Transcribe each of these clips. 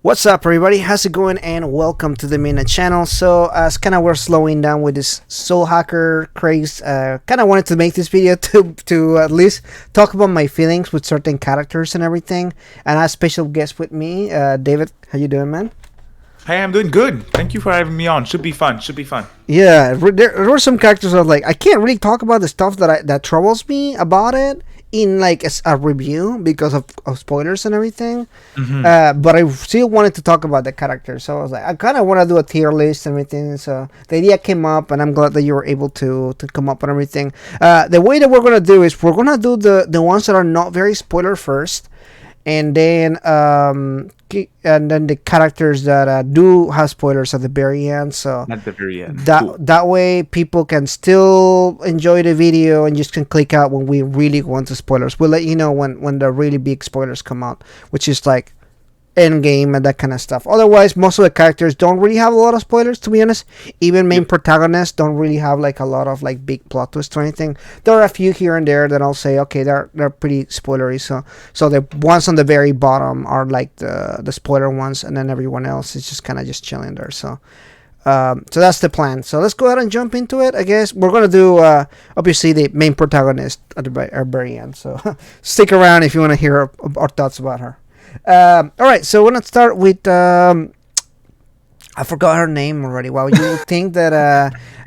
What's up, everybody? How's it going? And welcome to the main channel. So, as kind of we're slowing down with this soul hacker craze, kind of wanted to make this video to at least talk about my feelings with certain characters and everything. And I have a special guest with me, David. How you doing, man? Hey, I'm doing good. Thank you for having me on. Should be fun. Should be fun. Yeah, there were some characters I was like, I can't really talk about the stuff that troubles me about it in like a review because of spoilers and everything. But I still wanted to talk about the characters, so I was like, I kind of want to do a tier list and everything. So the idea came up, and I'm glad that you were able to come up with everything. The way that we're gonna do is we're gonna do the ones that are not very spoiler first, and then the characters that do have spoilers at the very end. So At the very end. that way people can still enjoy the video and just can click out when we really go into spoilers. We'll let you know when the really big spoilers come out, which is like end game and that kind of stuff. Otherwise, most of the characters don't really have a lot of spoilers, to be honest. Even main protagonists don't really have like a lot of like big plot twists or anything. There are a few here and there that I'll say, okay, they're pretty spoilery. So the ones on the very bottom are like the spoiler ones, and then everyone else is just kind of just chilling there. So that's the plan. So let's go ahead and jump into it. I guess we're gonna do obviously the main protagonist at the very end. So stick around if you want to hear our thoughts about her. All right, so we're gonna start with I forgot her name already. Wow, you would think that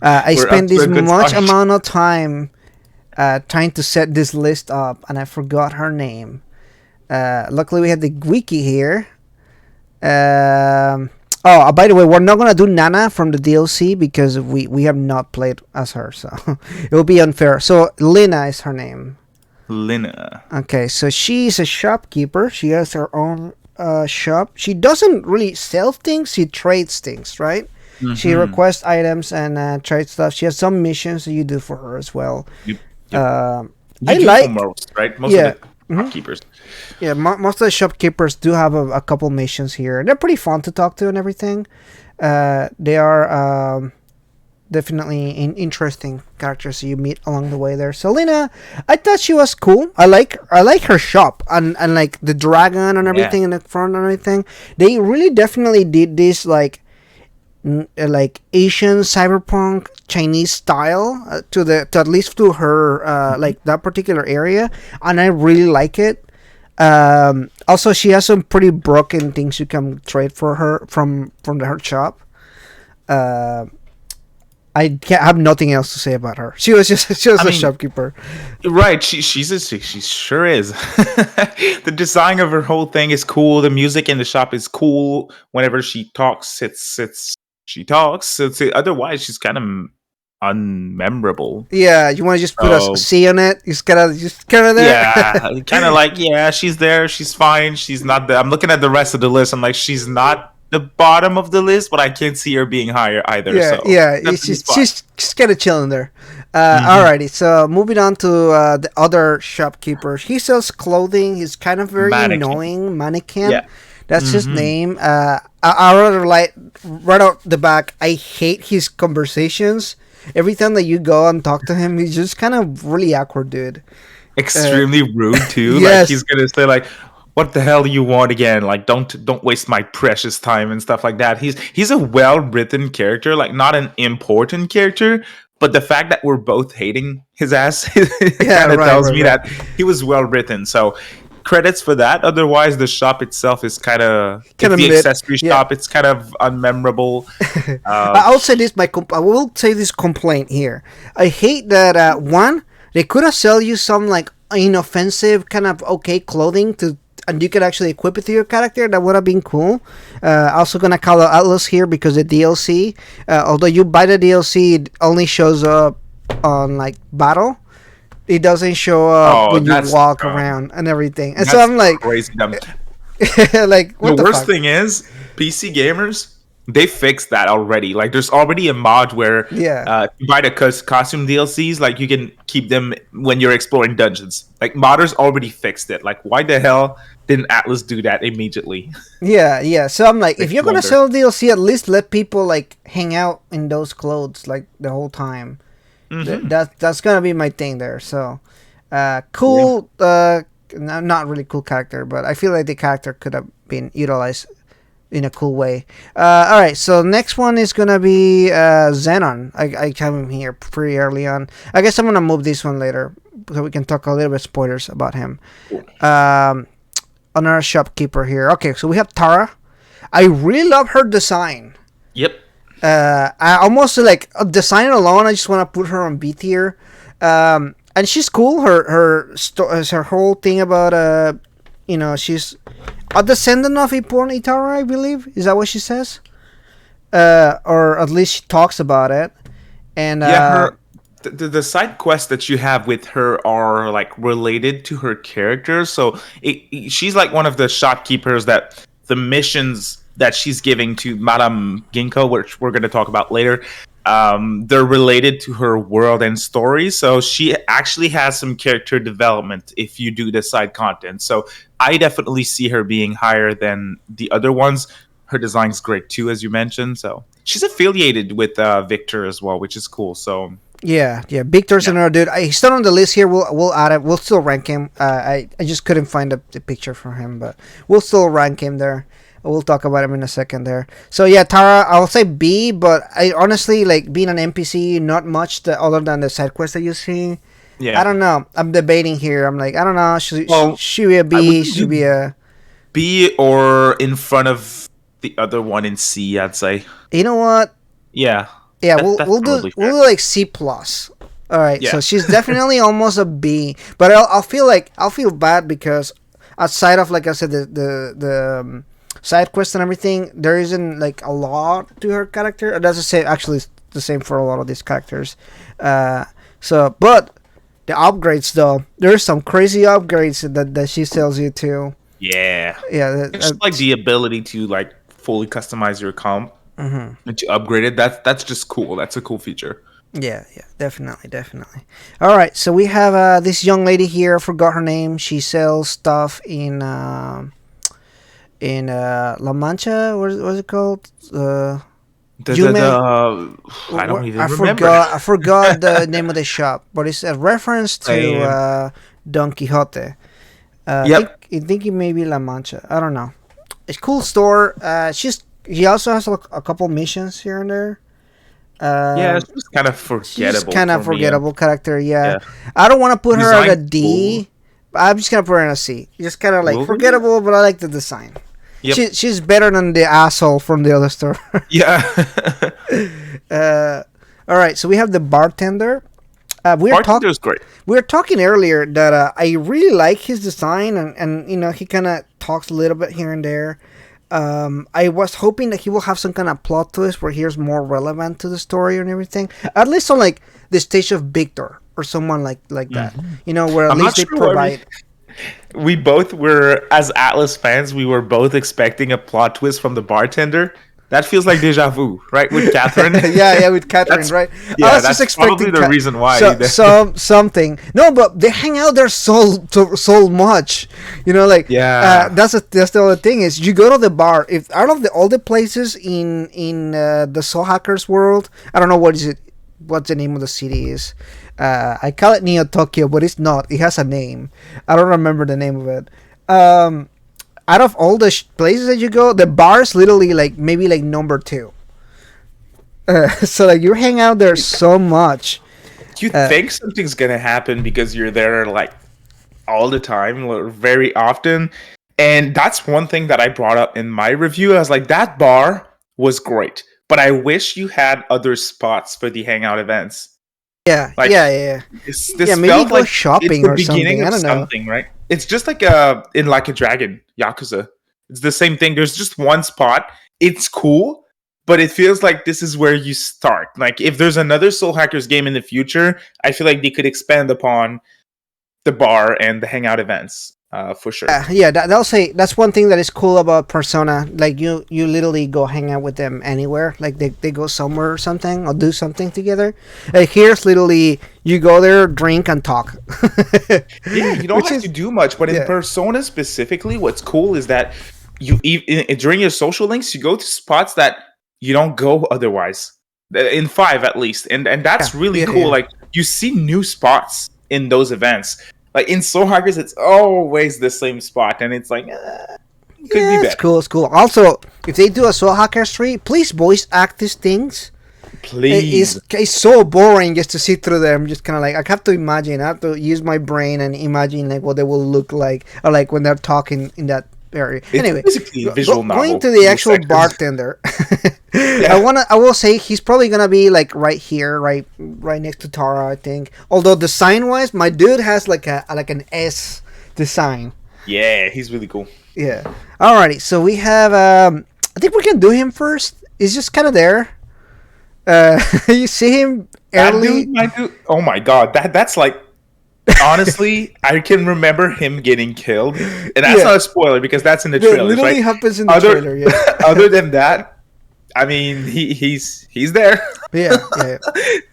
I spent this much amount of time trying to set this list up, and I forgot her name. Luckily, we had the wiki here. By the way, we're not gonna do Nana from the DLC because we have not played as her, so it will be unfair. So Lina is her name. Lina. Okay, so she's a shopkeeper. She has her own shop. She doesn't really sell things. She trades things, right? She requests items and trades stuff. She has some missions that you do for her as well. You I do like, most, right? Most of the shopkeepers. yeah, most of the shopkeepers do have a couple missions here. They're pretty fun to talk to and everything. They are definitely interesting characters you meet along the way there. Selena, I thought she was cool. I like her shop and like the dragon and everything in the front and everything. They really definitely did this like Asian cyberpunk Chinese style to at least to her like that particular area, and I really like it. Also, she has some pretty broken things you can trade for her from her shop. I have nothing else to say about her. She was a shopkeeper, Right? She sure is. The design of her whole thing is cool. The music in the shop is cool. Whenever she talks, she talks. Otherwise, she's kind of unmemorable. Yeah, you want to just put a C on it? Just kind of there. Yeah, kind of like she's there. She's fine. She's not there. I'm looking at the rest of the list. I'm like, she's not the bottom of the list, but I can't see her being higher either. She's kind of chilling there. Alrighty, so moving on to the other shopkeeper. He sells clothing. He's kind of very annoying. Mannequin. Yeah. That's his name. I rather like right out the back. I hate his conversations. Every time that you go and talk to him, he's just kind of really awkward, dude. Extremely rude too. Yes. Like he's gonna say like, what the hell do you want again? Like, don't waste my precious time and stuff like that. He's a well-written character, like not an important character, but the fact that we're both hating his ass kind of tells me that he was well-written. So credits for that. Otherwise, the shop itself is kind of the accessory shop. It's kind of unmemorable. I'll say this. I will say this complaint here. I hate that one. They could have sell you some like inoffensive kind of okay clothing and you could actually equip it to your character. That would have been cool. Also gonna call out Atlas here because the DLC, although you buy the DLC, it only shows up on like battle. It doesn't show up when you walk around and everything. And so I'm like, crazy dumb. Like what the worst thing is PC gamers. They fixed that already. Like, there's already a mod where you buy the costume DLCs, like, you can keep them when you're exploring dungeons. Like, modders already fixed it. Like, why the hell didn't Atlas do that immediately? Yeah. So I'm like, if you're gonna sell DLC, at least let people, like, hang out in those clothes, like, the whole time. That's gonna be my thing there. So, cool, not really cool character, but I feel like the character could have been utilized in a cool way. All right, so next one is gonna be Xenon. I have him here pretty early on. I guess I'm gonna move this one later so we can talk a little bit spoilers about him. Um, Another shopkeeper here. Okay, so we have Tara. I really love her design. Yep. I almost like design alone. I just want to put her on B tier. And she's cool. Her whole thing about she's a descendant of Ipon Itara, I believe. Is that what she says? Or at least she talks about it. And Yeah, the side quests that you have with her are like related to her character. So she's like one of the shopkeepers that the missions that she's giving to Madame Ginkgo, which we're going to talk about later, they're related to her world and story. So she actually has some character development if you do the side content. So I definitely see her being higher than the other ones. Her design's great too, as you mentioned. So she's affiliated with Victor as well, which is cool. So yeah, Victor's yeah. another dude. He's still on the list here. We'll add it. We'll still rank him. I just couldn't find the picture for him, but we'll still rank him there. We'll talk about him in a second there. So yeah, Tara, I'll say B, but I honestly like being an NPC, not much other than the side quest that you see. I Yeah. don't know. I'm debating here. I'm like, I don't know. Well, Should be a I B? would Should be do a? B or in front of the other one in C, I'd say. You know what? Yeah. Yeah, That's probably we'll fair. do like C plus. All right, Yeah. so she's definitely almost a B, but I'll feel bad because outside of like I said the side quest and everything, there isn't like a lot to her character. That's the same. Actually, it's the same for a lot of these characters. Uh, but the upgrades though, there's some crazy upgrades that she sells you to. Yeah. Yeah, It's just like the ability to like fully customize your comp and to upgrade it. That's just cool. That's a cool feature. yeah, definitely. All right, so we have this young lady here. I forgot her name. She sells stuff in La Mancha. What's it called? Yume. I don't even I remember. forgot the name of the shop, but it's a reference to Same. Don Quixote. Yep. I think it may be La Mancha. I don't know. It's a cool store. He also has a couple missions here and there. Yeah, it's just kind of She's forgettable. kind of for me. forgettable character. Yeah, Yeah. I don't want to put her at a Design D. cool. I'm just gonna put her in a C. Just kind of like Will we? forgettable, but I like the design. Yep. She's better than the asshole from the other store. Yeah. All right, so we have the bartender. Bartender's great. We were talking earlier that I really like his design, and he kind of talks a little bit here and there. I was hoping that he will have some kind of plot twist where he's more relevant to the story and everything. At least on like the stage of Victor or someone like that. Where at I'm least not they sure why provide. we both were, as Atlas fans, we were both expecting a plot twist from the bartender. That feels like deja vu, right? With Catherine. Yeah, with Catherine, That's- right? Yeah, I was that's just expecting probably the reason why. something. No, but they hang out there so much. Yeah. That's the other thing is you go to the bar. If out of all the places in the Soul Hackers world, I don't know what the name of the city is. I call it Neo Tokyo, but it's not. It has a name. I don't remember the name of it. Out of all the places that you go, the bar is literally like maybe like number 2. So like you hang out there so much. You think something's gonna happen because you're there like all the time, or very often. And that's one thing that I brought up in my review. I was like, that bar was great, but I wish you had other spots for the hangout events. Yeah, Like, yeah. This Maybe felt go like shopping it's the or beginning something. I of don't know. something, right? It's just like in Like a Dragon, Yakuza. It's the same thing. There's just one spot. It's cool, but it feels like this is where you start. Like if there's another Soul Hackers game in the future, I feel like they could expand upon the bar and the hangout events for sure. Yeah, they'll say that's one thing that is cool about Persona. Like you literally go hang out with them anywhere. Like they go somewhere or something or do something together. Here's literally you go there, drink and talk. Yeah, you don't Which have is- to do much, but in yeah. Persona specifically, what's cool is that during your social links, you go to spots that you don't go otherwise. In 5 at least, and that's really cool. Yeah. Like you see new spots in those events. Like in Soul Hackers, it's always the same spot, and it's like Could be Yeah, it's better. cool. It's cool. Also, if they do a Soul Hackers 3, please voice act these things. Please. It's so boring just to sit through them. Just kind of like I have to imagine. I have to use my brain and imagine like what they will look like, or like when they're talking in that area. It's Anyway, basically a visual going novel. to the in actual sections. bartender. Yeah. I will say he's probably gonna be like right here, right next to Tara. I think. Although design wise, my dude has like an S design. Yeah, he's really cool. Yeah. Alrighty. So we have. I think we can do him first. He's just kind of there. You see him That early. dude, my dude. Oh my god, that's like honestly, I can remember him getting killed, and that's Yeah. not a spoiler because that's in the Yeah, trailers, literally right? happens in the Other, trailer. Yeah. other than that, I mean, he's there. Yeah.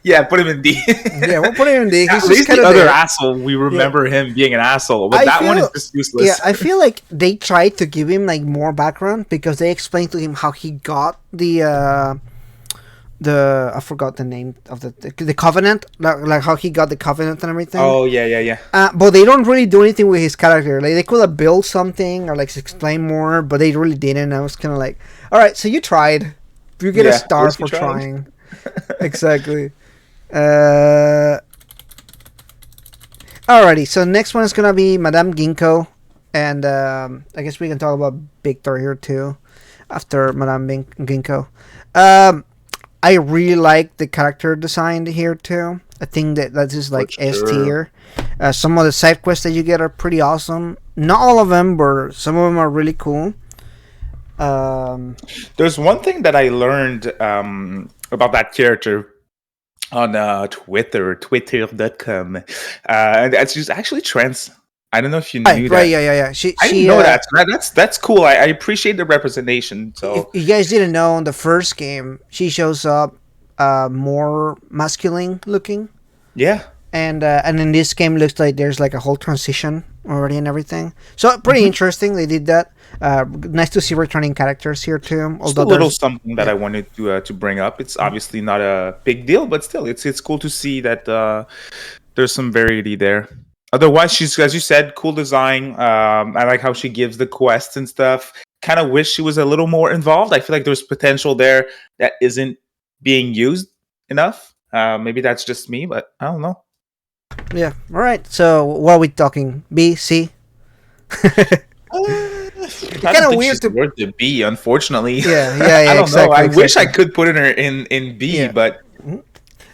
Yeah, put him in D. Yeah, we'll put him in D. He's At just least kind the of other there. asshole, we remember him being an asshole, but that one is just useless. Yeah, I feel like they tried to give him like more background because they explained to him how he got the I forgot the name of the covenant, like how he got the covenant and everything. Oh yeah. But they don't really do anything with his character. Like they could have built something or like explain more, but they really didn't. I was kind of like, all right, so you tried. You get a Yeah, star yes, you for tried. trying. Exactly. Alrighty, so next one is gonna be Madame Ginkgo, and I guess we can talk about Victor here too, after Ginkgo. I really like the character design here too. I think that is like For S sure. tier. Some of the side quests that you get are pretty awesome. Not all of them, but some of them are really cool. There's one thing that I learned about that character on twitter.com. And that's just actually trans. I don't know if you knew that. Right, yeah. I didn't know that. That's cool. I appreciate the representation. If So you guys didn't know, in the first game, she shows up more masculine looking, yeah, and in this game, looks like there's like a whole transition already and everything. So pretty interesting. They did that. Nice to see returning characters here too. just a little something that I wanted to bring up. It's obviously not a big deal, but still, it's cool to see that there's some variety there. Otherwise, she's, as you said, cool design. I like how she gives the quests and stuff. Kind of wish she was a little more involved. I feel like there's potential there that isn't being used enough. Maybe that's just me, but I don't know. Yeah. All right. So what are we talking? B, C. It's kinda kind of weird she's to- worth the B, unfortunately. Yeah. I don't know. Exactly, I wish I exactly. could put her in B, Yeah. but now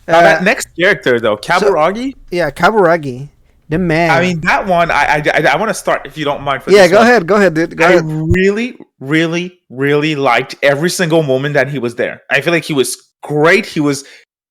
Uh, that next character though, Kaburagi. yeah, Kaburagi, the man. I mean, that one. I want to start if you don't mind. For yeah. this Go one. ahead, dude. Go I ahead. really liked every single moment that he was there. I feel like he was great. He was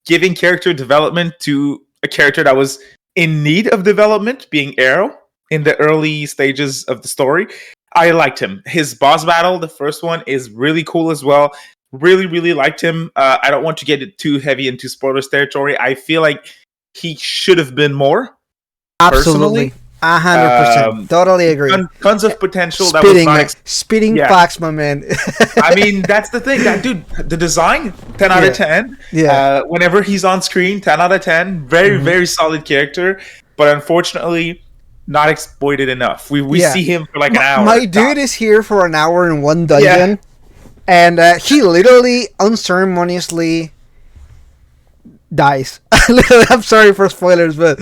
giving character development to a character that was in need of development, being Arrow in the early stages of the story. I liked him. His boss battle, the first one, is really cool as well. Really liked him. I don't want to get it too heavy into spoilers territory. I feel like he should have been more. Absolutely. 100%. Totally agree. Tons of potential. Spitting, that was not spitting yeah. facts, my man. I mean, that's the thing. That dude, the design, 10 out of 10. Yeah. Whenever he's on screen, 10 out of 10. Very solid character. But unfortunately, not exploited enough. We Yeah. see him for like an hour. My dude is here for an hour in one dungeon, and he literally unceremoniously dies. I'm sorry for spoilers, but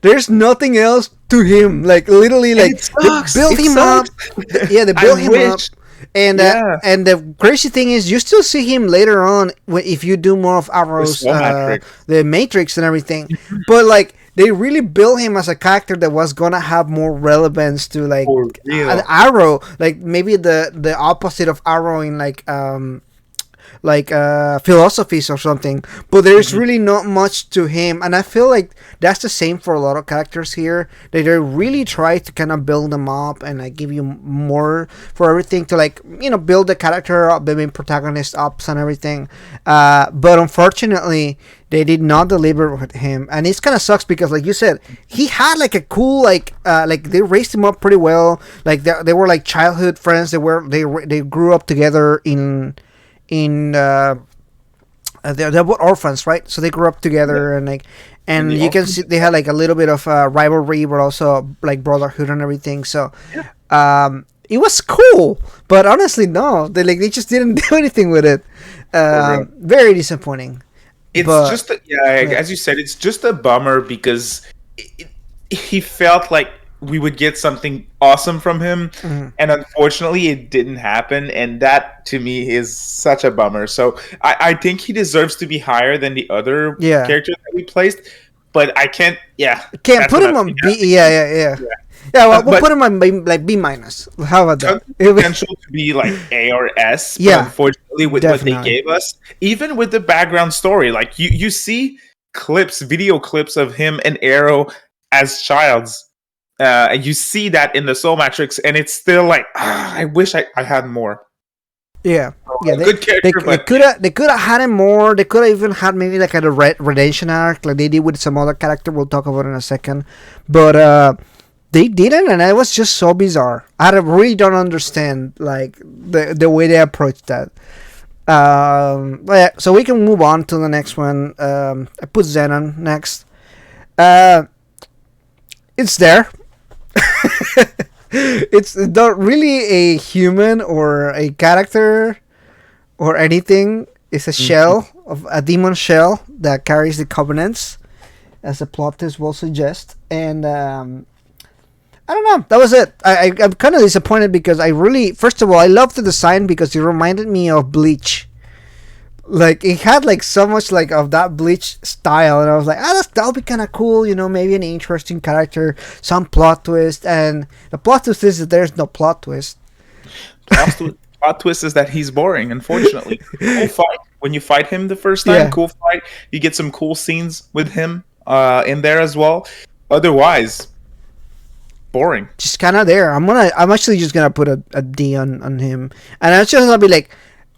there's nothing else to him. Like literally, like it sucks. they build It him sucks. up. Yeah, they build I him up. wish. And and the crazy thing is, you still see him later on if you do more of Arrow's the Matrix and everything. But like they really built him as a character that was gonna have more relevance to like an Arrow, like maybe the opposite of Arrow in like philosophies or something. But there's really not much to him, and I feel like that's the same for a lot of characters here. They really try to kind of build them up and like give you more for everything to like build the character up, the main protagonist ups and everything. But unfortunately, they did not deliver with him, and it kind of sucks because, like you said, he had like a cool like they raised him up pretty well. Like they were like childhood friends. They grew up together in they're both orphans, right? So they grew up together, and you can see they had like a little bit of rivalry, but also like brotherhood and everything. So it was cool, but honestly, no, they just didn't do anything with it. For real. Very disappointing. It's But just yeah, yeah, as you said, it's just a bummer because he felt like we would get something awesome from him, mhm. and unfortunately, it didn't happen. And that to me is such a bummer. So I think he deserves to be higher than the other Yeah, characters that we placed, but I can't. Yeah, can't that's put what him I on think. B. Yeah, yeah, yeah. Yeah, Yeah, well, we'll but put him on B, like B minus. How about that? tons of potential to be like A or S, but Yeah, unfortunately, with what they definitely. gave us, even with the background story, like you see video clips of him and Arrow as childs, and you see that in the Soul Matrix, and it's still like, I wish I had more. Yeah, yeah. A good character, but They could have had him more. They could have even had maybe like a redemption arc, like they did with some other character. We'll talk about in a second. But they didn't, and it was just so bizarre. Really don't understand like the way they approached that. But yeah, so we can move on to the next one. I put Xenon next. Uh, it's there. It's not really a human or a character or anything. It's a shell of a demon shell that carries the covenants, as the plot twist will suggest. And I don't know. That was it. I'm kind of disappointed because I really, first of all, I love the design because it reminded me of Bleach. Like it had like so much like of that Bleach style, and I was like, that'll be kind of cool, maybe an interesting character, some plot twist, and the plot twist is that there's no plot twist. plot twist is that he's boring. Unfortunately, cool fight when you fight him the first time. Yeah. Cool fight. You get some cool scenes with him in there as well. Otherwise, boring. Just kind of there. I'm actually just gonna put a D on him, and it's just gonna be like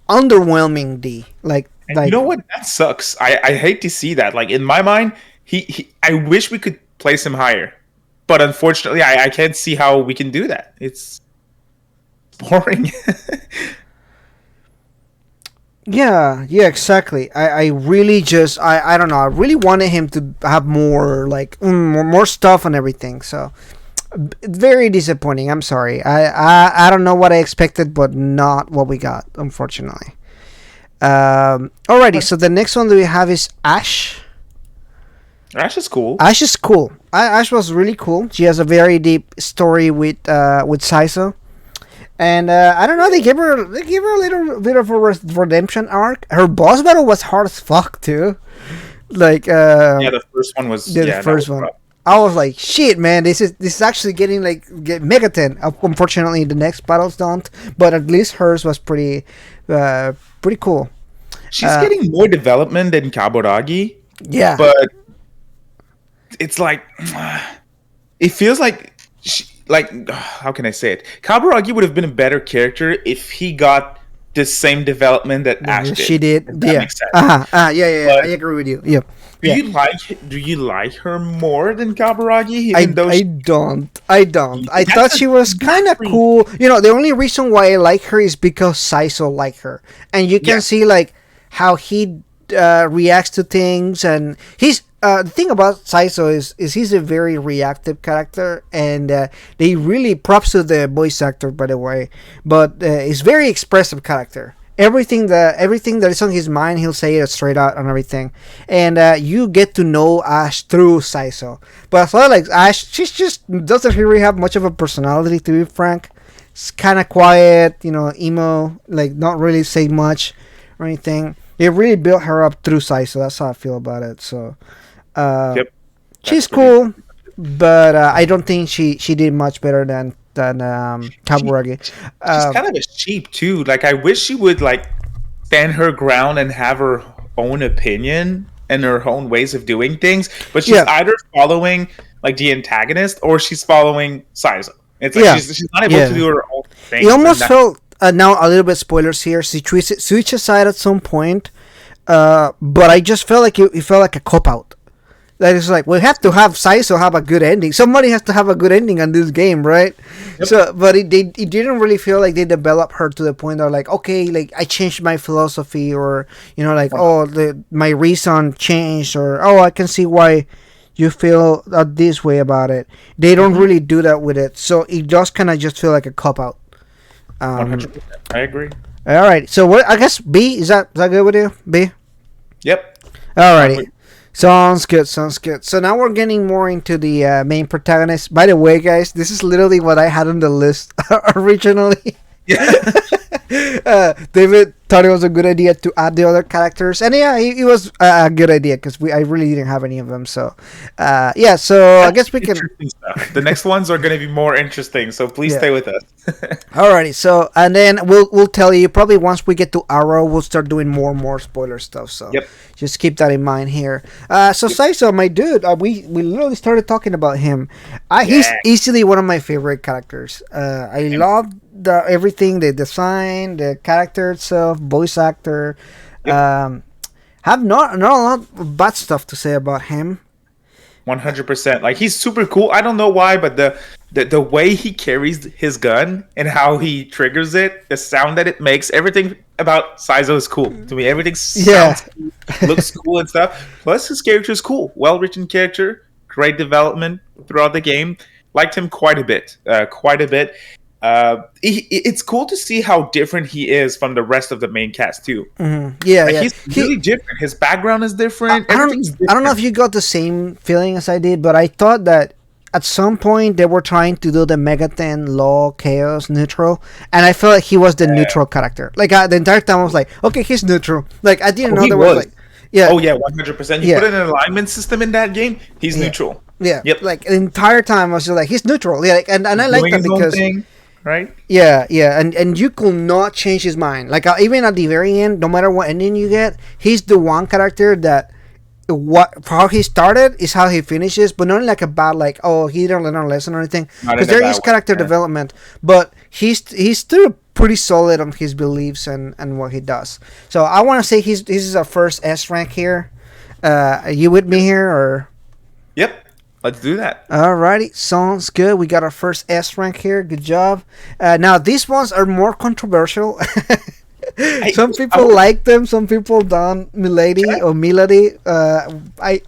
underwhelming D. Like You know what? That sucks. I hate to see that. Like in my mind, I wish we could place him higher, but unfortunately, I can't see how we can do that. It's boring. Yeah, exactly. I really just I don't know. I really wanted him to have more like more stuff and everything. So very disappointing. I'm sorry. I don't know what I expected, but not what we got, unfortunately. Alrighty. So the next one that we have is Ash. Ash is cool. Ash is cool. Ash was really cool. She has a very deep story with Saizo. And I don't know. They gave her a little bit of a redemption arc. Her boss battle was hard as fuck too. Like yeah, the first one was the first one. Rough. I was like, shit, man. This is actually getting Mega 10. Unfortunately, the next battles don't. But at least hers was pretty cool. She's getting more development than Kaburagi. Yeah, but it's like it feels like how can I say it? Kaburagi would have been a better character if he got the same development that Ash did. She did. That makes sense. Yeah. I agree with you. Yeah. Do you like her more than Kaburagi? I don't. I thought she was kind of cool. The only reason why I like her is because Saizo like her, and you can see like how he reacts to things, and he's the thing about Saizo is he's a very reactive character, and they really props to the voice actor, by the way, but he's very expressive character. Everything that is on his mind, he'll say it straight out and everything, and you get to know Ash through Saizo. But I thought like Ash, she just doesn't really have much of a personality, to be frank. It's kind of quiet, emo, like not really say much or anything. They really built her up through Saizo. That's how I feel about it. So, she's cool, but I don't think she did much better than Kaburagi. She's kind of a sheep too. Like I wish she would like stand her ground and have her own opinion and her own ways of doing things. But she's either following like the antagonist or she's following Saizo. It's like she's not able to do her own thing. It almost felt now a little bit spoilers here. She switched aside at some point, but I just felt like it felt like a cop out. That is like we have to have Saizo have a good ending. Somebody has to have a good ending on this game, right? Yep. So, but it didn't really feel like they developed her to the point that like okay, like I changed my philosophy, or like my reason changed, or I can see why you feel this way about it. They don't really do that with it, so it does kind of just feel like a cop out. Um, 100%. I agree. all right, so what? I guess B is that good with you? B. Yep. I'm Alrighty. with Sounds good, sounds good. So now we're getting more into the main protagonist. By the way, guys, this is literally what I had on the list originally. Yeah. David thought it was a good idea to add the other characters, and yeah, it was a good idea because I really didn't have any of them. So, yeah, so I guess we can. Interesting stuff. The next ones are going to be more interesting, so please Yeah. stay with us. Alrighty, so and then we'll tell you probably once we get to Arrow, we'll start doing more and more spoiler stuff. So Yep. just keep that in mind here. So Saizo, my dude, we literally started talking about him. He's Yeah. easily one of my favorite characters. I love everything, the design, the character itself, voice actor. Yep. Have not a lot of bad stuff to say about him. 100%. Like, he's super cool. I don't know why, but the way he carries his gun and how he triggers it, the sound that it makes, everything about Saizo is cool to me. Everything Yeah. sounds cool, looks cool and stuff. Plus, his character is cool. Well written character, great development throughout the game. Liked him quite a bit. It's cool to see how different he is from the rest of the main cast too. Yeah, Like, yeah. he's really different. His background is different. Everything's different. I don't know if you got the same feeling as I did, but I thought that at some point they were trying to do the Megaten Law Chaos neutral, and I felt like he was the neutral character. Like the entire time I was like, okay, he's neutral. Like I didn't know he there was was. like, yeah, Oh yeah, 100%. You Yeah. put an alignment system in that game, he's neutral. yeah. Yep. Like the entire time I was just like, he's neutral. Yeah, like, and I like Doing that his own because thing, right? yeah, and you could not change his mind. Like even at the very end, no matter what ending you get, he's the one character that what for how he started is how he finishes, but not like a bad like oh he didn't learn a lesson or anything. Not Because in a there bad is way, character yeah. development, but he's still pretty solid on his beliefs and what he does. So I want to say this is our first S rank here. Are you with me here or? Yep. Let's do that. Alrighty, sounds good. We got our first S rank here. Good job. Now these ones are more controversial. Some people like them, some people don't. Milady or Milady.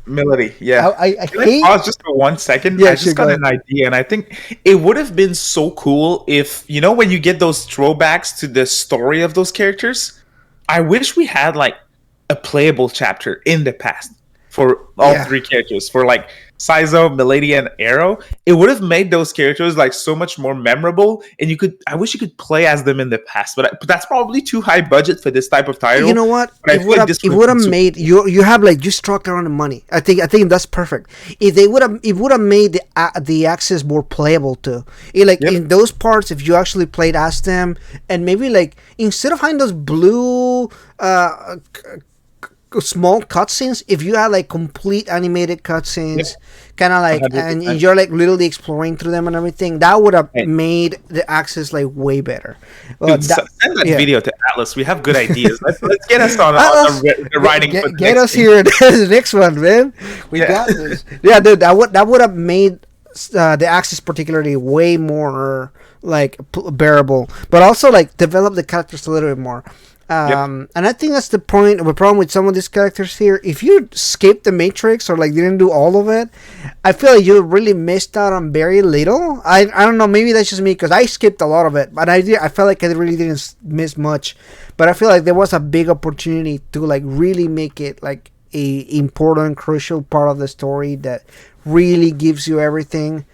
Melody, yeah. I Can I hate. pause just for 1 second? Yeah, I sure, just go got an idea, and I think it would have been so cool if, you know, when you get those throwbacks to the story of those characters, I wish we had like a playable chapter in the past for all Yeah. three characters, for like Saizo, Milady, and Arrow. It would have made those characters like so much more memorable, and I wish you could play as them in the past, but that's probably too high budget for this type of title. You know what? But I It feel would like have. this It would would have have been made you have like you struck around the money. I think that's perfect. If they would have, it would have made the access more playable too. Yep. In those parts, if you actually played as them, and maybe like instead of having those blue small cutscenes, if you had like complete animated cutscenes, kind of like, and 100%. you're like literally exploring through them and everything, that would have Hey. made the access like way better. Well, Dude, send that yeah. video to Atlas. We have good ideas. Let's get us on Atlas, the writing. for the Get next us thing. here. The next one, man. We Yeah. got this. Yeah, dude, that would have made the access particularly way more like bearable, but also like develop the characters a little bit more. And I think that's the point of the problem with some of these characters here. If you skip the Matrix or like didn't do all of it, I feel like you really missed out on very little. I don't know, maybe that's just me because I skipped a lot of it, but I felt like I really didn't miss much. But I feel like there was a big opportunity to like really make it like a important, crucial part of the story that really gives you everything.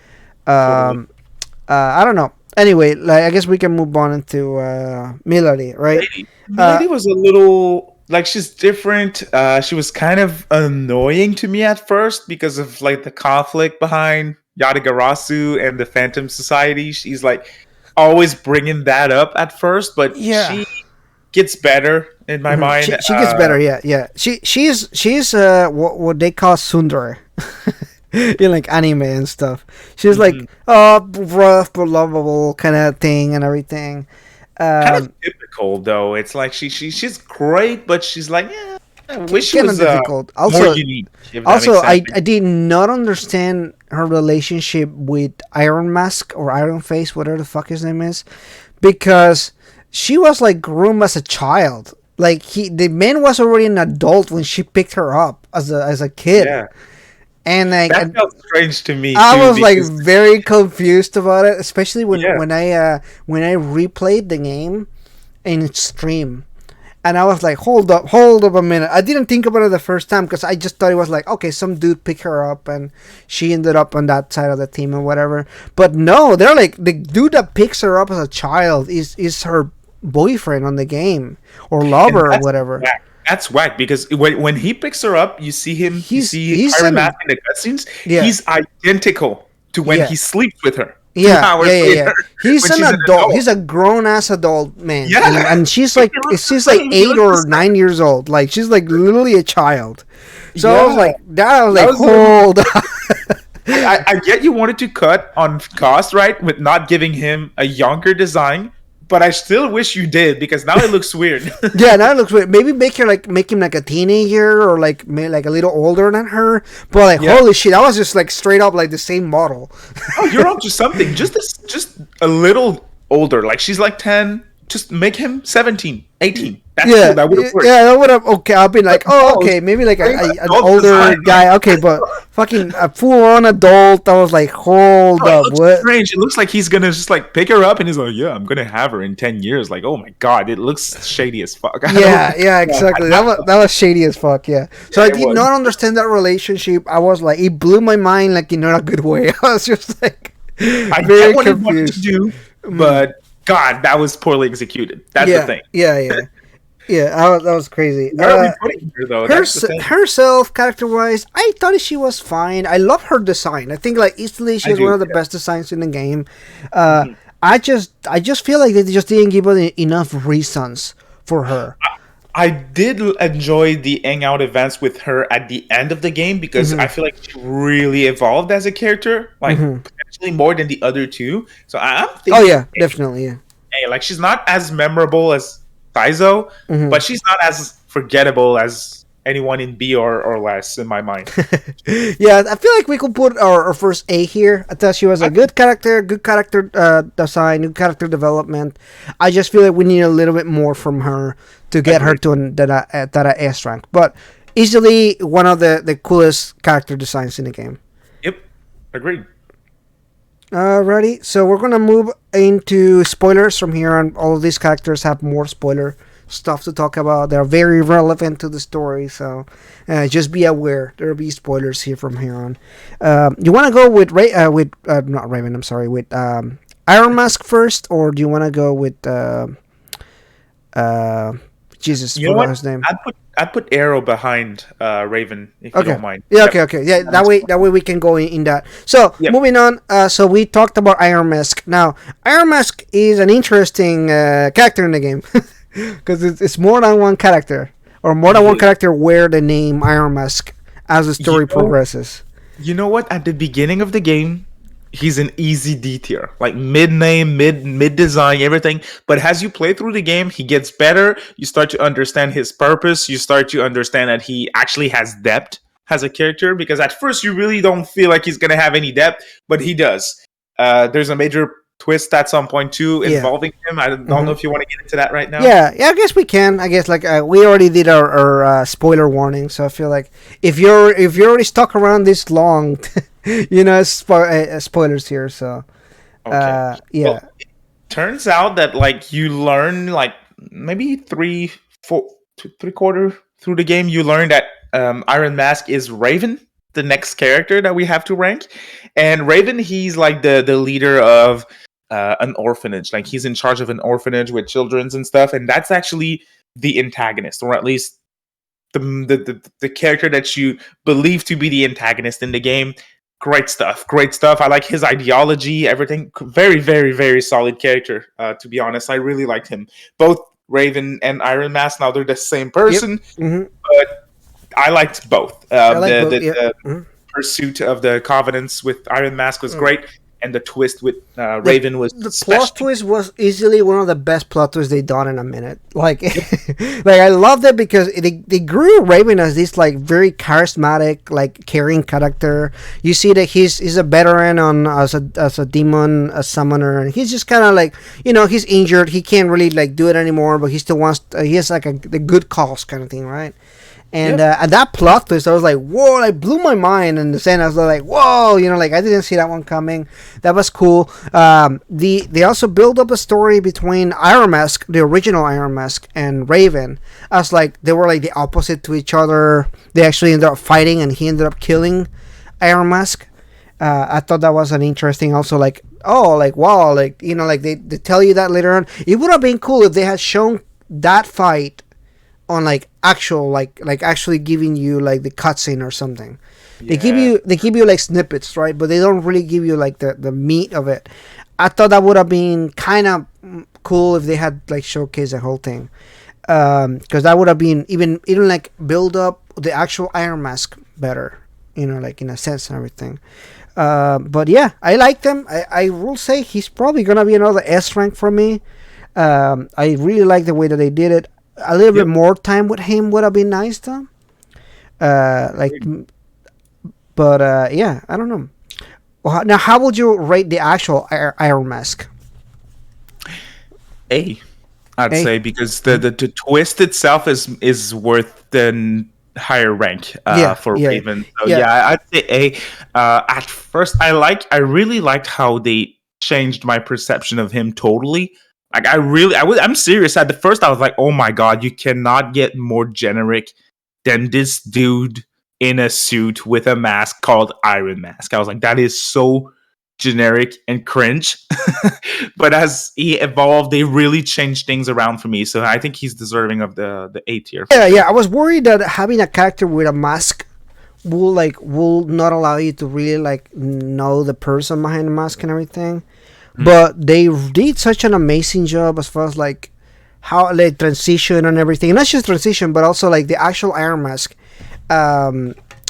I don't know. Anyway, like I guess we can move on into Milady, right? Milady was a little like, she's different. She was kind of annoying to me at first because of like the conflict behind Yadagarasu and the Phantom Society. She's like always bringing that up at first, but Yeah. she gets better in my mind. She gets better, yeah. She's what they call tsundere in like anime and stuff. She's like rough but lovable kind of thing and everything. Kind of typical though. It's like she's great, but she's like, yeah, I wish she Kinda was difficult. more unique. if that Also, makes sense. I did not understand her relationship with Iron Mask or Iron Face, whatever the fuck his name is, because she was like groomed as a child. Like the man was already an adult when she picked her up as a kid. Yeah. And like, That felt strange to me I too was like because very confused about it, especially yeah, when I replayed the game in stream. And I was like, hold up a minute. I didn't think about it the first time because I just thought it was like, okay, some dude picked her up and she ended up on that side of the team or whatever. But no, they're like, the dude that picks her up as a child is her boyfriend on the game or and lover or whatever. whack. That's whack because when he picks her up, you see him, you see He's Iron Man an in the cutscenes. yeah He's identical to when yeah he sleeps with her two yeah hours yeah yeah yeah. later He's when an she's an adult. adult. He's a grown ass adult man, Yeah, and he looks she's the like same. He 8 looks or the 9 years old. Like she's like literally a child. same. So I was Yeah, like, that I was that like, was hold up. I get you wanted to cut on cost, right, with not giving him a younger design, but I still wish you did because now it looks weird. Yeah, that looks weird. Maybe make him like a teenager or like like a little older than her. But like, Yeah. holy shit, that was just like straight up like the same model. Oh, you're up to something. Just a little older. Like she's like 10. Just make him 17, 18. That's cool. Yeah, That would have worked. yeah, that would have okay. I've been like, But oh, no, okay, maybe like bring the an adult older design. guy. Okay, but fucking a full on adult. I was like, hold Oh, it up, looks what? strange. It looks like he's gonna just like pick her up and he's like, "Yeah, I'm gonna have her in 10 years." Like, oh my god, it looks shady as fuck. I Yeah, don't. yeah, exactly. That was shady as fuck. Yeah. So Yeah, I it did was. not understand that relationship. I was like, it blew my mind, like in not a good way. I was just like I very get what he wanted to confused. do, but God, that was poorly executed. That's the Yeah, thing. yeah, yeah, yeah. That was crazy. Where are we putting her though? That's the thing. Herself, character wise, I thought she was fine. I love her design. I think like easily she I has one do. of the Yeah. best designs in the game. Mhm. I just feel like they just didn't give us enough reasons for her. I did enjoy the hangout events with her at the end of the game because I feel like she really evolved as a character, like potentially more than the other two. So I'm Oh thinking, yeah, definitely. Yeah. hey, like she's not as memorable as Saizo, Mhm. but she's not as forgettable as anyone in B or less in my mind. Yeah, I feel like we could put our first A here. I thought she was a good character design, good character development. I just feel like we need a little bit more from her to get her Agreed. to that S rank. But easily one of the coolest character designs in the game. Yep, agreed. Alrighty, so we're gonna move into spoilers from here on. All of these characters have more spoiler stuff to talk about. They're very relevant to the story, so just be aware there will be spoilers here from here on. You want to go with not Raven? I'm sorry, with Iron Mask first, or do you want to go with Jesus? You know Forgot what? his name. I'd put Arrow behind Raven if you Okay. don't mind. Yeah. Yep. Okay. Yeah. That way we can go in that. So Yep. moving on. So we talked about Iron Mask. Now Iron Mask is an interesting character in the game because it's more than one character or more than one character wear the name Iron Mask as the story progresses. You know what? At the beginning of the game, he's an easy D tier, like mid name, mid design, everything. But as you play through the game, he gets better. You start to understand his purpose. You start to understand that he actually has depth as a character. Because at first, you really don't feel like he's gonna have any depth, but he does. There's a major twist at some point too Yeah. involving him. I don't know if you want to get into that right now. Yeah, I guess we can. I guess like we already did our spoiler warning, so I feel like if you're already stuck around this long, spoilers here. So Okay. yeah, Well, it turns out that like you learn like maybe three quarter through the game, you learn that Iron Mask is Raven, the next character that we have to rank. And Raven, he's like the leader of an orphanage. Like he's in charge of an orphanage with children's and stuff. And that's actually the antagonist, or at least the character that you believe to be the antagonist in the game. Great stuff. Great stuff. I like his ideology, everything. Very, very, very solid character, to be honest. I really liked him. Both Raven and Iron Mask, now they're the same person, hmm but I liked both. I like both. The, Yeah. the Mhm. pursuit of the Covenants with Iron Mask was great, and the twist with Raven was The special. plot twist was easily one of the best plot twists they done in a minute. Like, like I loved it because they grew Raven as this like very charismatic, like caring character. You see that he's a veteran on as a demon, a summoner, and he's just kind of like he's injured. He can't really like do it anymore, but he still wants. He has like the good cause kind of thing, right? And at that plot twist, I was like, "Whoa!" Like blew my mind. And the sense I was like, "Whoa!" Like I didn't see that one coming. That was cool. They also build up a story between Iron Mask, the original Iron Mask, and Raven, as like they were like the opposite to each other. They actually ended up fighting, and he ended up killing Iron Mask. I thought that was an interesting. Also, like, oh, like wow, like like they tell you that later on. It would have been cool if they had shown that fight on like actual like actually giving you like the cutscene or something. They give you like snippets, right? But they don't really give you like the meat of it. I thought that would have been kind of cool if they had like showcased the whole thing, because that would have been even like build up the actual Iron Mask better, like in a sense and everything. But yeah, I like them. I will say he's probably gonna be another S rank for me. I really like the way that they did it. A little bit more time with him would have been nice, though. Like, but yeah, I don't know. Well, now, how would you rate the actual Iron Mask? I'd say, because the twist itself is worth the higher rank for Raven. So yeah, I'd say A. At first, I really liked how they changed my perception of him totally. Like I'm serious. At the first, I was like, "Oh my god, you cannot get more generic than this dude in a suit with a mask called Iron Mask." I was like, "That is so generic and cringe." But as he evolved, they really changed things around for me. So I think he's deserving of the A tier. Yeah. I was worried that having a character with a mask will not allow you to really like know the person behind the mask and everything. But they did such an amazing job as far as like how like transition and everything. And not just transition, but also like the actual Iron Mask.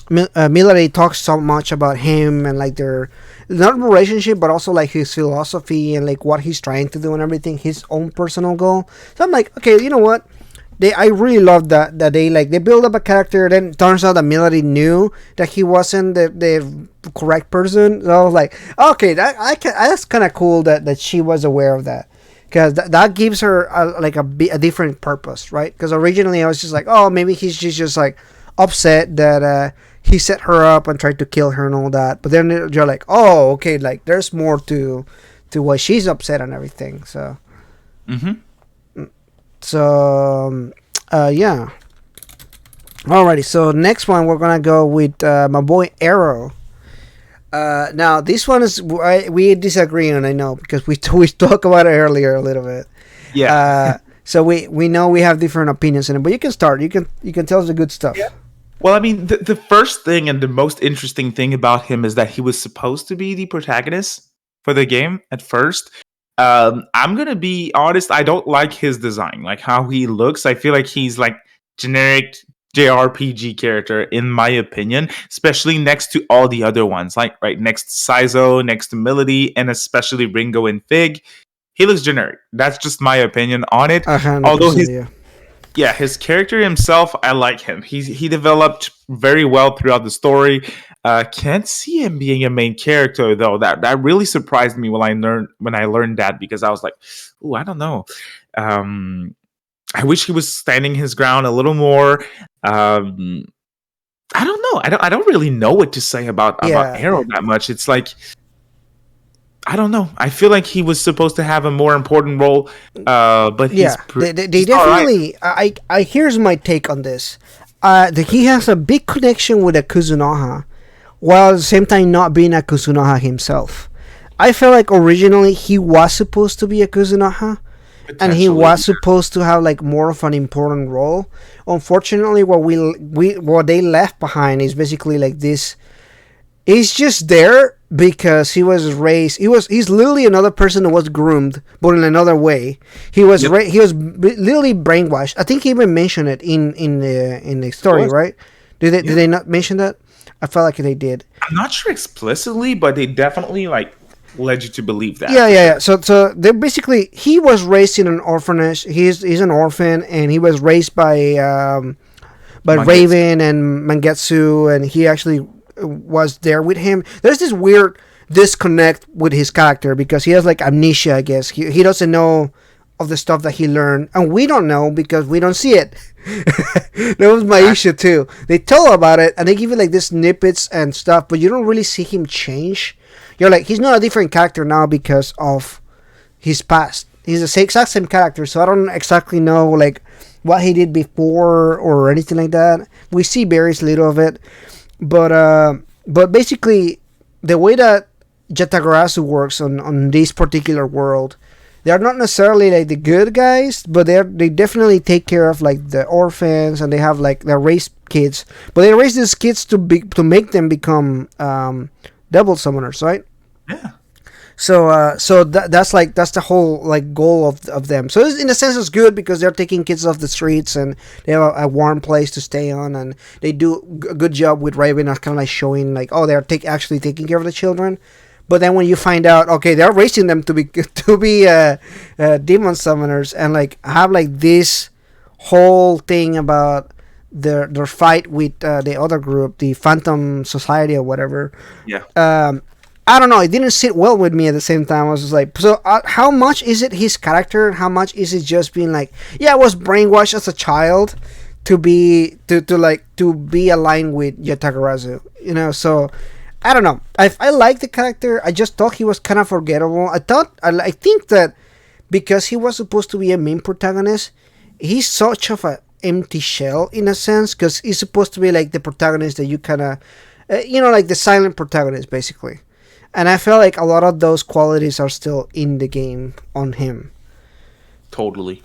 Milady talks so much about him and like their not relationship, but also like his philosophy and like what he's trying to do and everything, his own personal goal. So I'm like, okay, you know what? I really love that they build up a character. Then it turns out that Milady knew that he wasn't the correct person. So I was like, okay, that's kind of cool that she was aware of that, because that gives her a different purpose, right? Because originally I was just like, oh, maybe she's just like upset that he set her up and tried to kill her and all that. But then you're like, oh, okay, like there's more to why she's upset and everything. So. Mm-hmm. So, yeah. Alrighty, so next one we're gonna go with my boy Arrow. Now this one is we disagree on, I know, because we talked about it earlier a little bit. Yeah. So we know we have different opinions in it, but you can start. You can tell us the good stuff. Yeah. Well, I mean, the first thing and the most interesting thing about him is that he was supposed to be the protagonist for the game at first. I'm gonna be honest. I don't like his design, like how he looks. I feel like he's like generic JRPG character, in my opinion, especially next to all the other ones, like right next to Saizo, next to Milady, and especially Ringo and Fig. He looks generic. That's just my opinion on it. Although his character himself, I like him. He developed very well throughout the story. Can't see him being a main character though. That really surprised me when I learned that, because I was like, "Ooh, I don't know." I wish he was standing his ground a little more. I don't know. I don't really know what to say about Arrow that much. It's like, I don't know. I feel like he was supposed to have a more important role, but they definitely. Right. I here's my take on this. He has a big connection with a Kuzunoha, while at the same time not being a Kuzunoha himself. I feel like originally he was supposed to be a Kuzunoha, and he was supposed to have like more of an important role. Unfortunately, what they left behind is basically like this. He's just there because he was raised. He's literally another person that was groomed, but in another way. He was he was literally brainwashed. I think he even mentioned it in the story, right? Did they not mention that? I felt like they did. I'm not sure explicitly, but they definitely like led you to believe that. Yeah. So they basically, he was raised in an orphanage. He's an orphan, and he was raised by Raven and Mangetsu, and he actually was there with him. There's this weird disconnect with his character because he has like amnesia, I guess. He doesn't know of the stuff that he learned, and we don't know because we don't see it. That was my issue too. They tell about it and they give you like this snippets and stuff, but you don't really see him change. You're like, he's not a different character now because of his past. He's the exact same character, so I don't exactly know like what he did before or anything like that. We see very little of it, but basically the way that Yatagarasu works on this particular world, they are not necessarily like the good guys, but they definitely take care of like the orphans, and they have like they raise kids, but they raise these kids to make them become devil summoners, right? Yeah. So that's the whole like goal of them. So in a sense, it's good because they're taking kids off the streets and they have a warm place to stay on, and they do a good job with Raven, kind of like showing like, oh, they're actually taking care of the children. But then when you find out, okay, they're raising them to be demon summoners, and like have like this whole thing about their fight with the other group, the Phantom Society or whatever. Yeah. I don't know. It didn't sit well with me at the same time. I was just like, so how much is it his character? How much is it just being like, yeah, I was brainwashed as a child to be aligned with Yatagarasu, you know? So I don't know. I like the character. I just thought he was kind of forgettable. I think that because he was supposed to be a main protagonist, he's such of a empty shell in a sense, because he's supposed to be like the protagonist that you kind of, like the silent protagonist basically. And I feel like a lot of those qualities are still in the game on him. Totally.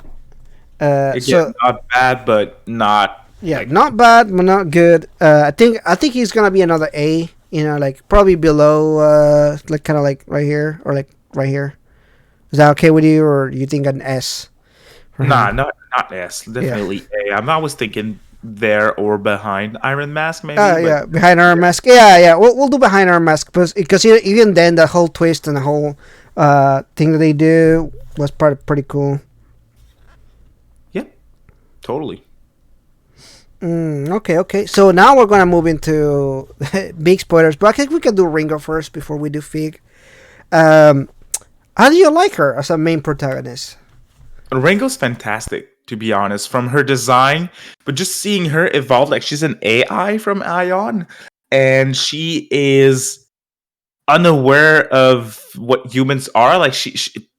So not bad, but not. Yeah, like, not bad, but not good. I think he's gonna be another A. You know, like probably below, like kind of like right here or like right here. Is that okay with you, or you think an S? Nah, not S. Definitely A. I was thinking there or behind Iron Mask, maybe. Yeah, behind Iron Mask. Yeah. We'll do behind Iron Mask because even then the whole twist and the whole thing that they do was pretty cool. Yep, totally. Okay. So now we're gonna move into big spoilers, but I think we can do Ringo first before we do Fig. How do you like her as a main protagonist? Ringo's fantastic, to be honest, from her design, but just seeing her evolve, like she's an AI from Ion, and she is unaware of what humans are. Like she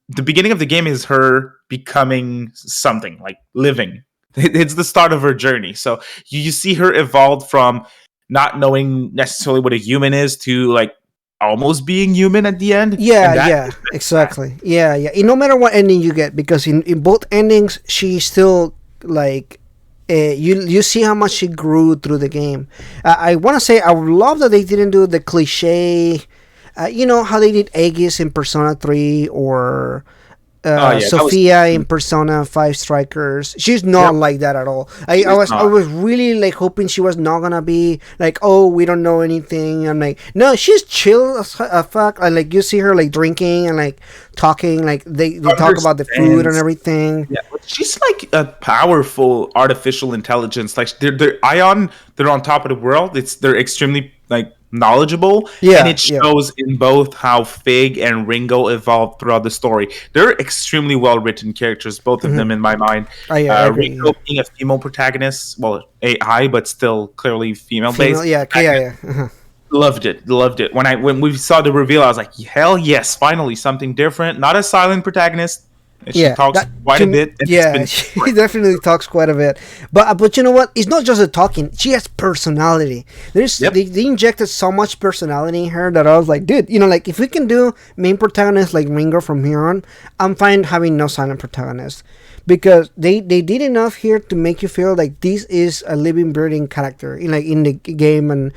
the beginning of the game is her becoming something, like living. It's the start of her journey. So you see her evolve from not knowing necessarily what a human is to like almost being human at the end. Yeah, exactly. Yeah. No matter what ending you get, because in both endings, she still like you see how much she grew through the game. I want to say I would love that they didn't do the cliche. How they did Aegis in Persona 3 or Sophia in Persona 5 Strikers. She's not like that at all. I was really like hoping she was not gonna be like, oh, we don't know anything. I'm like, no, she's chill as fuck. And like you see her like drinking and like talking, like they talk about the food and everything. Yeah, she's like a powerful artificial intelligence. Like they're Ion, they're on top of the world. They're extremely like knowledgeable, and it shows in both how Fig and Ringo evolved throughout the story. They're extremely well written characters, both of them in my mind. Ringo being a female protagonist, well, AI, but still clearly female based. Loved it. When we saw the reveal, I was like, hell yes, finally something different. Not a silent protagonist. She talks quite a bit. She definitely talks quite a bit. But you know what? It's not just the talking. She has personality. They injected so much personality in her that I was like, dude, like if we can do main protagonists like Ringo from here on, I'm fine having no silent protagonist. Because they did enough here to make you feel like this is a living, breathing character in the game, and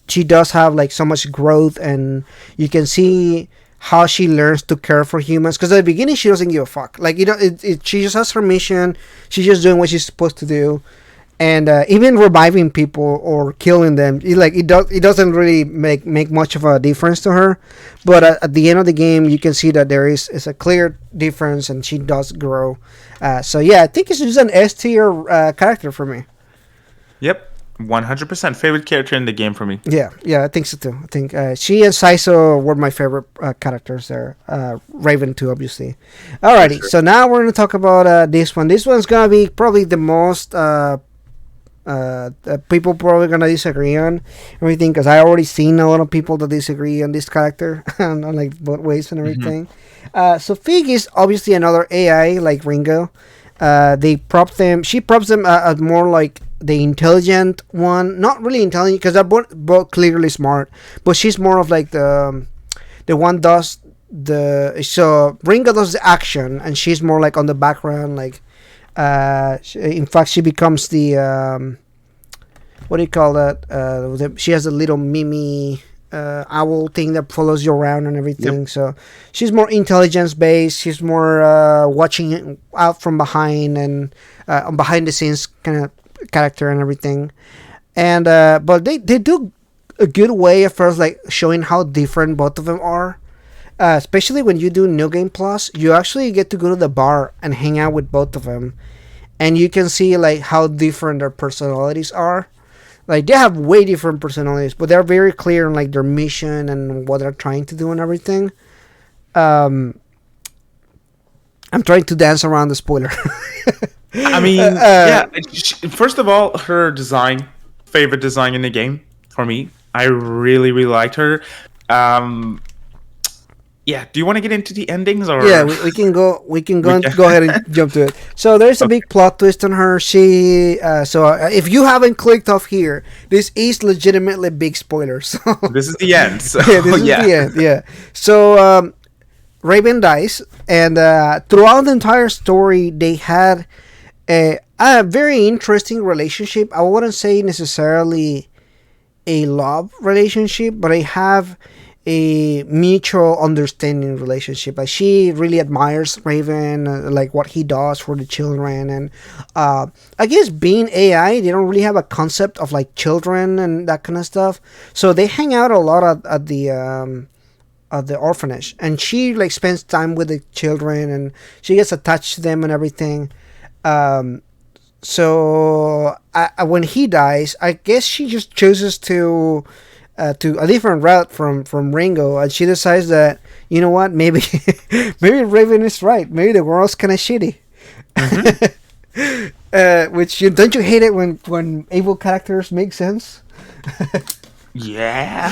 she does have like so much growth, and you can see how she learns to care for humans. Because at the beginning she doesn't give a fuck. Like she just has her mission. She's just doing what she's supposed to do, and even reviving people or killing them, it doesn't really make much of a difference to her. But at the end of the game, you can see that there is a clear difference, and she does grow. So yeah, I think it's just an S tier character for me. Yep. 100% favorite character in the game for me. Yeah, yeah, I think so too. I think she and Saizo were my favorite characters there. Raven too, obviously. For Alrighty, sure. so now we're gonna talk about this one. This one's gonna be probably the most people probably gonna disagree on everything because I already seen a lot of people that disagree on this character on like both ways and Hmm. everything. So Fig is obviously another AI like Ringo. They prop them. She props them as more like the intelligent one. Not really intelligent because they're both clearly smart, but she's more of like the one does the so Ringo does the action and she's more like on the background like in fact, she becomes the what do you call that? She has a little Mimi owl thing that follows you around and everything. Yep. So she's more intelligence based. She's more watching out from behind and behind the scenes kind of character and everything. And but they do a good way at first, like showing how different both of them are. Especially when you do New Game Plus, you actually get to go to the bar and hang out with both of them, and you can see like how different their personalities are. Like they have way different personalities, but they're very clear on like their mission and what they're trying to do and everything. Um, I'm trying to dance around the spoiler. I mean, yeah. First of all, her design, favorite design in the game for me. I really, really liked her. Um, yeah. Do you want to get into the endings Yeah, or we can go we and can? go ahead and jump to it. So there's a Okay. big plot twist on her. She if you haven't clicked off here, this is legitimately big spoilers. So This is the end. So yeah, this is yeah. the end. Yeah. So Raven dies, and throughout the entire story, they had a very interesting relationship. I wouldn't say necessarily a love relationship, but I have a mutual understanding relationship. Like she really admires Raven, like what he does for the children, and I guess being AI, they don't really have a concept of like children and that kind of stuff. So they hang out a lot at the orphanage, and she like spends time with the children, and she gets attached to them and everything. Um, so when he dies, I guess she just chooses to a different route from Ringo, and she decides that you know what, maybe maybe Raven is right. Maybe the world's kind of shitty. Hmm. Which you don't you hate it when evil characters make sense? Yeah.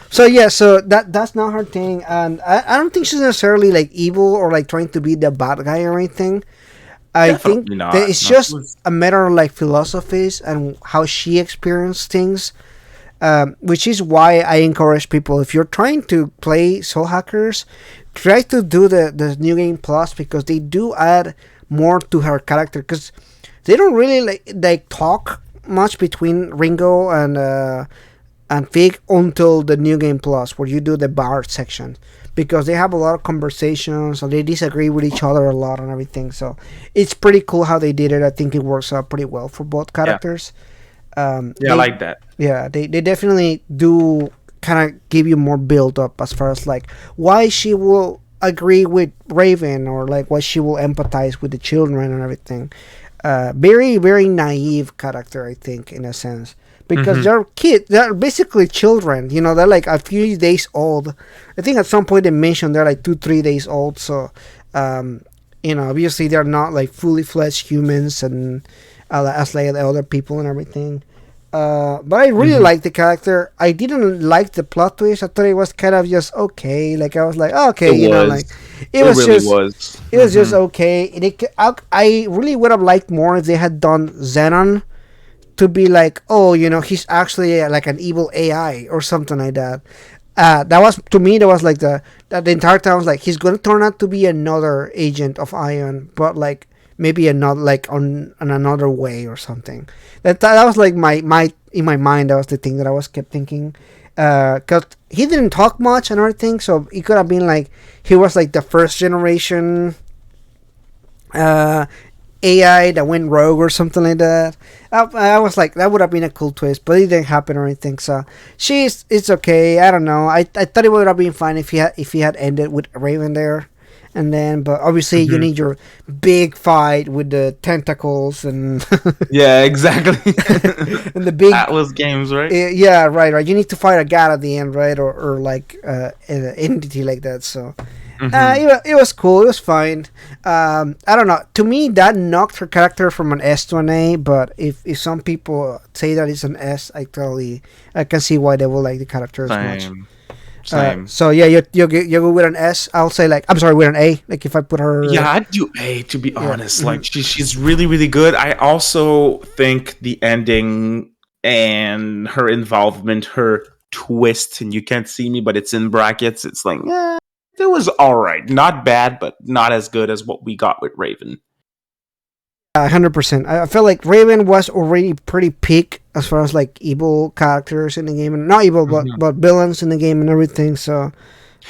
So yeah, so that's not her thing, and I don't think she's necessarily like evil or like trying to be the bad guy or anything. I think Definitely that not. it's No, just a matter of like philosophies and how she experienced things, which is why I encourage people, if you're trying to play Soul Hackers, try to do the New Game Plus because they do add more to her character because they don't really like talk much between Ringo and Fig until the New Game Plus where you do the bar section because they have a lot of conversations and they disagree with each other a lot and everything. So it's pretty cool how they did it. I think it works out pretty well for both yeah. characters. Yeah, I like that. Yeah, they definitely do kind of give you more build up as far as like why she will agree with Raven or like why she will empathize with the children and everything. Very very naive character, I think, in a sense, because Hmm. they're kids. They're basically children. You know, they're like a few days old. I think at some point they mentioned they're like 2 3 days old. So, you know, obviously they're not like fully fledged humans and as like the other people and everything. But I really Hmm. liked the character. I didn't like the plot twist. I thought it was kind of just okay. Like I was like, oh, okay, It you know, was. like it It was really just was. it was just Hmm. okay. I really would have liked more if they had done Xenon to be like, oh, you know, he's actually like an evil AI or something like that. That was to me. That was like the entire time was like he's gonna turn out to be another agent of Ion, but like maybe another like on another way or something. That was like my in my mind. That was the thing that I was kept thinking. Cause he didn't talk much and everything, so it could have been like he was like the first generation uh, AI that went rogue or something like that. I was like, that would have been a cool twist, but it didn't happen or anything. So it's okay. I don't know. I thought it would have been fine if he had ended with Raven there, and then but obviously you Mhm. need your big fight with the tentacles and Yeah, exactly. and the big Atlas games, right? yeah, right. You need to fight a god at the end, right, or like an entity like that. So Hmm. it was cool. It was fine. I don't know. To me, that knocked her character from an S to an A. But if some people say that it's an S, I can see why they will like the character as much. Same, same. So yeah, you go with an S. I'll say like I'm sorry with an A. Like if I put her, Yeah, I'd do A to be yeah. honest. Like she's really really good. I also think the ending and her involvement, her twist, and you can't see me, but it's in brackets. It's like it was all right, not bad, but not as good as what we got with Raven. 100%. I feel like Raven was already pretty peak as far as like evil characters in the game, and not evil, but Mhm. villains in the game and everything. So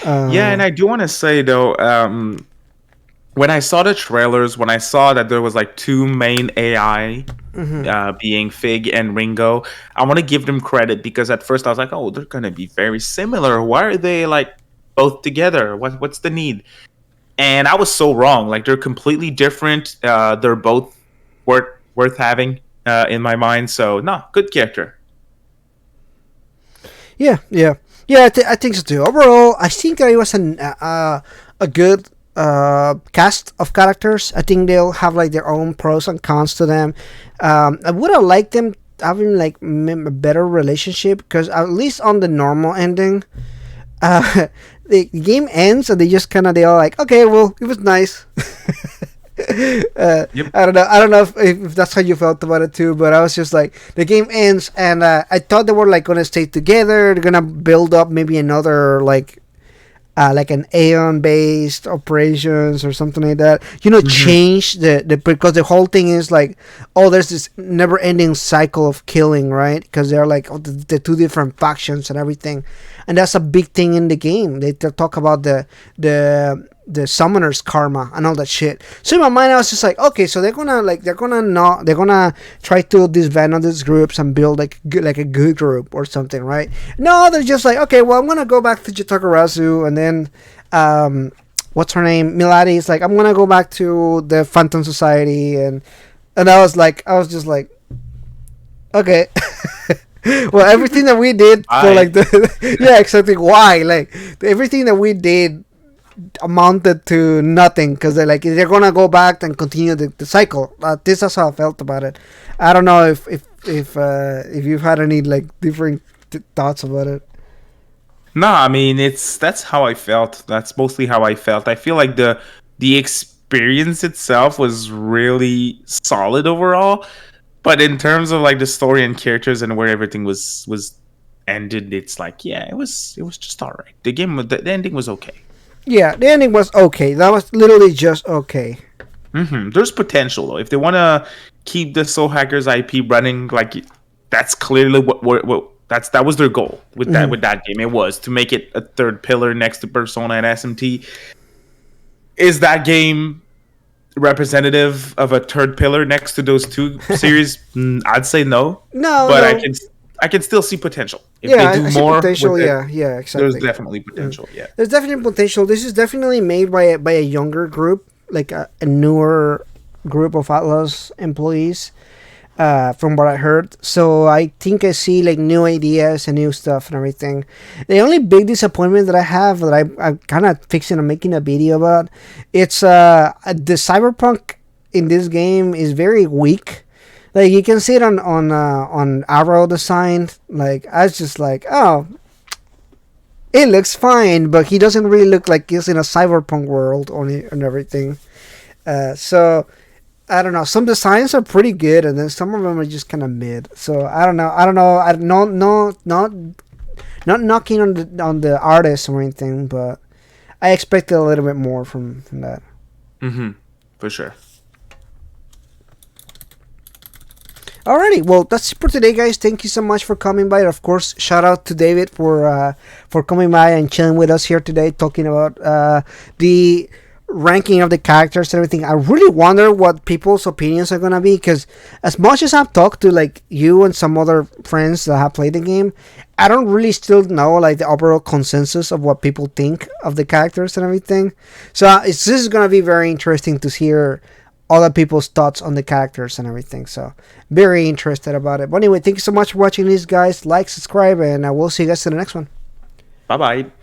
Yeah, uh, and I do want to say though, when I saw the trailers, when I saw that there was like two main AI, mhm. being Fig and Ringo, I want to give them credit because at first I was like, oh, they're gonna be very similar. Why are they like both together? What's the need? And I was so wrong. Like they're completely different. They're both worth having in my mind. So no, good character. Yeah, yeah, yeah. I think so too. Overall, I think that it was a good cast of characters. I think they'll have like their own pros and cons to them. I would have liked them having like a better relationship because at least on the normal ending, uh, the game ends and they just kind of they all like, okay, well, it was nice. Yep. I don't know. I don't know if that's how you felt about it too, but I was just like, the game ends, and I thought they were like gonna stay together. They're gonna build up maybe another like an Aeon based operations or something like that. Hmm. Change the because the whole thing is like, oh, there's this never ending cycle of killing, right? Because they're like the two different factions and everything, and that's a big thing in the game. They talk about the summoner's karma and all that shit. So in my mind, I was just like, okay, so they're gonna try to disband all these groups and build like a good group or something, right? No, they're just like, okay, well, I'm gonna go back to Jitagarasu, and then what's her name, Milady is like, I'm gonna go back to the Phantom Society, and I was just like, okay. Well, everything that we did for like I the yeah, exactly, why, like, everything that we did amounted to nothing because they're gonna go back and continue the cycle. This is how I felt about it. I don't know if you've had any like different thoughts about it. No, I mean that's how I felt. That's mostly how I felt. I feel like the experience itself was really solid overall. But in terms of like the story and characters and where everything was ended, it's like yeah, it was just all right. The ending was okay. Yeah, the ending was okay. That was literally just okay. There's potential though if they want to keep the Soul Hackers IP running. Like that's clearly that was their goal with that Hmm. with that game. It was to make it a third pillar next to Persona and SMT. Is that game representative of a third pillar next to those two series? I'd say no, No, but no. I can still see potential if Yeah, they do I see more with potential. it. Yeah, yeah, There's exactly. definitely Mm. potential. Yeah. There's definitely potential. This is definitely made by a younger group, like a newer group of Atlas employees. From what I heard. So I think I see like new ideas and new stuff and everything. The only big disappointment that I have that I'm kind of fixing on making a video about, it's the cyberpunk in this game is very weak. Like you can see it on Arrow design. Like I was just like, oh, it looks fine, but he doesn't really look like he's in a cyberpunk world on it and everything. So I don't know. Some designs are pretty good, and then some of them are just kind of mid. So I don't know. I don't know. I no no not knocking on the artist or anything, but I expected a little bit more from that. Mm-hmm. For sure. Alrighty, well that's it for today, guys. Thank you so much for coming by. Of course, shout out to David for coming by and chilling with us here today, talking about the ranking of the characters and everything, I really wonder what people's opinions are gonna be. Because as much as I've talked to like you and some other friends that have played the game, I don't really still know like the overall consensus of what people think of the characters and everything. So this is gonna be very interesting to hear other people's thoughts on the characters and everything. So very interested about it. But anyway, thank you so much for watching this, guys. Like, subscribe, and I will see you guys in the next one. Bye bye.